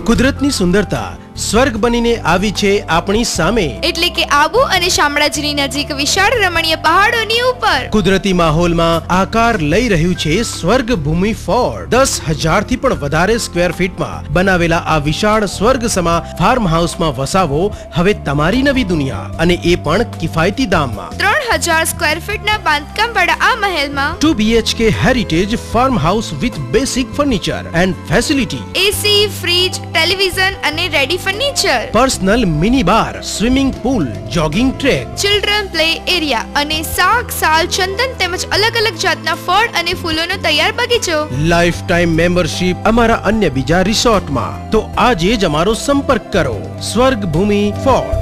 કુદરતની સુંદરતા સ્વર્ગ બનીને આવી છે આપણી સામે, એટલે કે આબુ અને શામળાજીની નજીક વિશાળ રમણીય પહાડોની ઉપર કુદરતી માહોલમાં આકાર લઈ રહ્યું છે સ્વર્ગ ભૂમિ ફોર્ટ। 10,000 થી પણ વધારે સ્ક્વેર ફીટમાં બનાવેલા આ વિશાળ સ્વર્ગ સમા ફાર્મ હાઉસમાં વસાવો હવે તમારી નવી દુનિયા, અને એ પણ કિફાયતી દામમાં। 3,000 સ્ક્વેર ફીટના બાંધકામ વાળા આ મહેલમાં 2 BHK heritage farm house with basic furniture and facility, AC, fridge, television અને ready furniture, personal mini bar, swimming pool, jogging track, children play area અને શાક, સાલ, ચંદન તેમજ અલગ અલગ જાતના ફળ અને ફૂલોનો તૈયાર બગીચો। લાઈફ ટાઈમ મેમ્બરશિપ અમારા અન્ય બીજા રિસોર્ટમાં। તો આજે જ અમારો સંપર્ક કરો। સ્વર્ગ ભૂમિ ફોર્ટ।